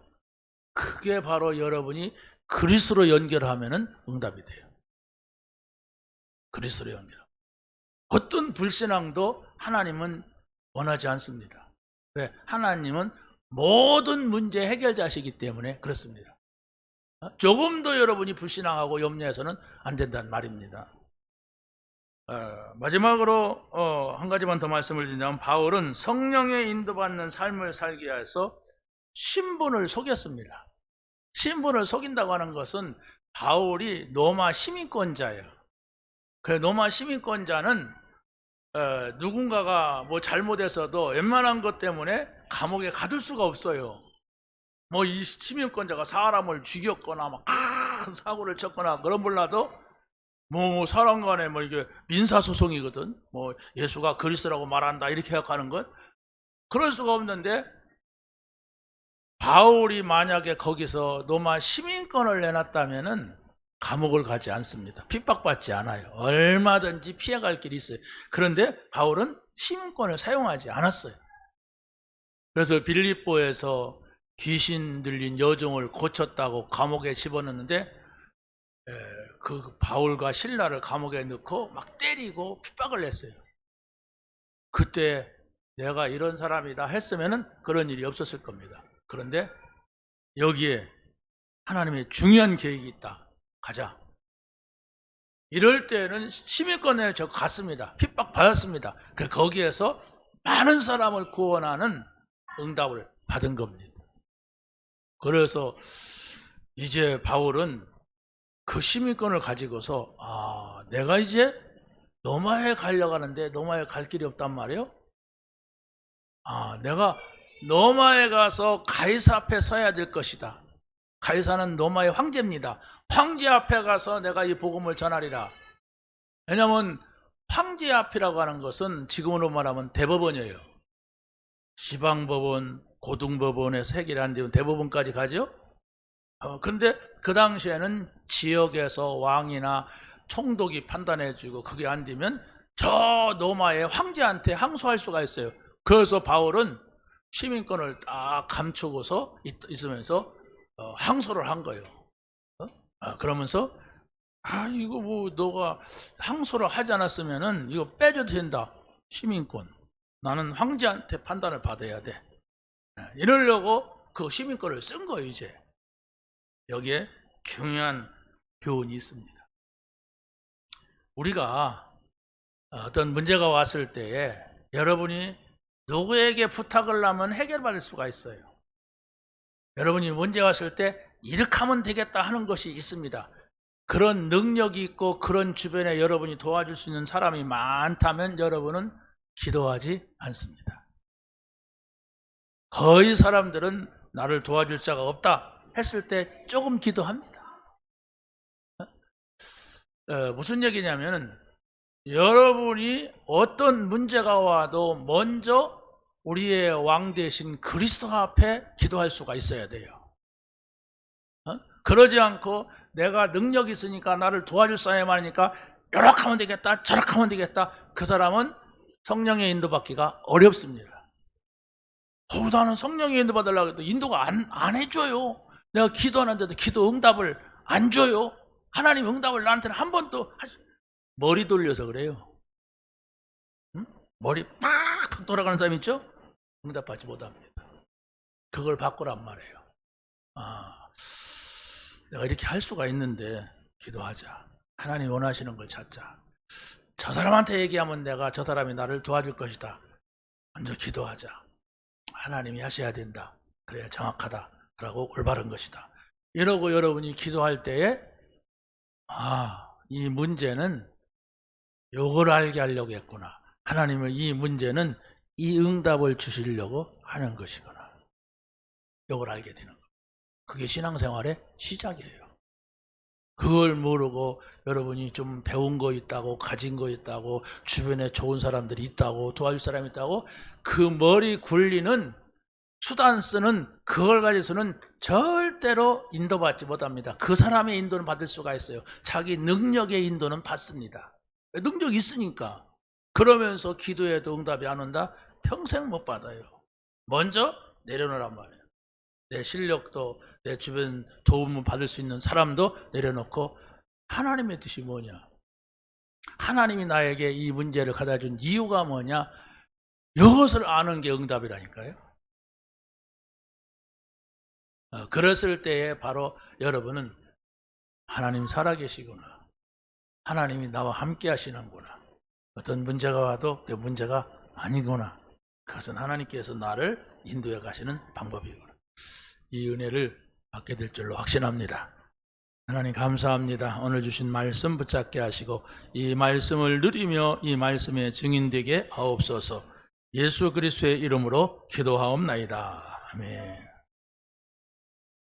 [SPEAKER 1] 그게 바로 여러분이 그리스도로 연결하면 응답이 돼요. 그리스도로 연결. 어떤 불신앙도 하나님은 원하지 않습니다. 왜? 하나님은 모든 문제 해결자시기 때문에 그렇습니다. 조금도 여러분이 불신앙하고 염려해서는 안 된다는 말입니다. 마지막으로 한 가지만 더 말씀을 드리자면 바울은 성령의 인도받는 삶을 살기 위해서 신분을 속였습니다. 신분을 속인다고 하는 것은 바울이 로마 시민권자예요. 그 로마 시민권자는 누군가가 뭐 잘못해서도 웬만한 것 때문에 감옥에 가둘 수가 없어요. 뭐 이 시민권자가 사람을 죽였거나 막 큰 사고를 쳤거나 그런 몰라도 뭐 사람 간에 뭐 이게 민사소송이거든. 뭐 예수가 그리스도라고 말한다 이렇게 생각하는 건 그럴 수가 없는데, 바울이 만약에 거기서 로마 시민권을 내놨다면은 감옥을 가지 않습니다. 핍박받지 않아요. 얼마든지 피해갈 길이 있어요. 그런데 바울은 시민권을 사용하지 않았어요. 그래서 빌립보에서 귀신 들린 여종을 고쳤다고 감옥에 집어넣는데, 그 바울과 실라를 감옥에 넣고 막 때리고 핍박을 했어요. 그때 내가 이런 사람이다 했으면은 그런 일이 없었을 겁니다. 그런데 여기에 하나님의 중요한 계획이 있다. 가자. 이럴 때는 시민권에 저 갔습니다. 핍박 받았습니다. 거기에서 많은 사람을 구원하는 응답을 받은 겁니다. 그래서 이제 바울은 그 시민권을 가지고서 내가 이제 로마에 가려고 하는데 로마에 갈 길이 없단 말이에요. 내가 로마에 가서 가이사 앞에 서야 될 것이다. 가이사는 로마의 황제입니다. 황제 앞에 가서 내가 이 복음을 전하리라. 왜냐하면 황제 앞이라고 하는 것은 지금으로 말하면 대법원이에요. 지방법원, 고등법원에서 해결이 안 되면 대법원까지 가죠. 근데 그 당시에는 지역에서 왕이나 총독이 판단해주고 그게 안 되면 저 로마의 황제한테 항소할 수가 있어요. 그래서 바울은 시민권을 딱 감추고서 있으면서 항소를 한 거예요. 그러면서 이거 뭐 너가 항소를 하지 않았으면은 이거 빼줘도 된다. 시민권. 나는 황제한테 판단을 받아야 돼. 이러려고 그 시민권을 쓴 거예요. 이제 여기에 중요한 교훈이 있습니다. 우리가 어떤 문제가 왔을 때에 여러분이 누구에게 부탁을 하면 해결받을 수가 있어요. 여러분이 문제 왔을 때 이렇게 하면 되겠다 하는 것이 있습니다. 그런 능력이 있고 그런 주변에 여러분이 도와줄 수 있는 사람이 많다면 여러분은 기도하지 않습니다. 거의 사람들은 나를 도와줄 자가 없다 했을 때 조금 기도합니다. 무슨 얘기냐면 여러분이 어떤 문제가 와도 먼저 우리의 왕 대신 그리스도 앞에 기도할 수가 있어야 돼요. 그러지 않고 내가 능력이 있으니까 나를 도와줄 사람이 많으니까 이렇게 하면 되겠다 저렇게 하면 되겠다, 그 사람은 성령의 인도받기가 어렵습니다. 나는 성령의 인도 받으려고 해도 인도가 안 해줘요. 내가 기도하는데도 기도 응답을 안 줘요. 하나님 응답을 나한테는 한 번도 머리 돌려서 그래요. 머리 팍 돌아가는 사람 있죠? 응답받지 못합니다. 그걸 바꾸란 말이에요. 내가 이렇게 할 수가 있는데 기도하자. 하나님 원하시는 걸 찾자. 저 사람한테 얘기하면 내가 저 사람이 나를 도와줄 것이다. 먼저 기도하자. 하나님이 하셔야 된다. 그래야 정확하다. 라고 올바른 것이다. 이러고 여러분이 기도할 때에 이 문제는 요걸 알게 하려고 했구나. 하나님은 이 문제는 이 응답을 주시려고 하는 것이구나. 요걸 알게 되는 거예요. 그게 신앙생활의 시작이에요. 그걸 모르고 여러분이 좀 배운 거 있다고, 가진 거 있다고, 주변에 좋은 사람들이 있다고, 도와줄 사람이 있다고, 그 머리 굴리는 수단 쓰는 그걸 가지고서는 절대로 인도받지 못합니다. 그 사람의 인도는 받을 수가 있어요. 자기 능력의 인도는 받습니다. 능력이 있으니까. 그러면서 기도해도 응답이 안 온다? 평생 못 받아요. 먼저 내려놓으란 말이에요. 내 실력도, 내 주변 도움을 받을 수 있는 사람도 내려놓고 하나님의 뜻이 뭐냐? 하나님이 나에게 이 문제를 가져다 준 이유가 뭐냐? 이것을 아는 게 응답이라니까요. 그랬을 때에 바로 여러분은 하나님 살아계시구나. 하나님이 나와 함께 하시는구나. 어떤 문제가 와도 그 문제가 아니구나. 그것은 하나님께서 나를 인도해 가시는 방법이구나. 이 은혜를 받게 될 줄로 확신합니다. 하나님 감사합니다. 오늘 주신 말씀 붙잡게 하시고 이 말씀을 누리며 이 말씀의 증인되게 하옵소서. 예수 그리스도의 이름으로 기도하옵나이다. 아멘.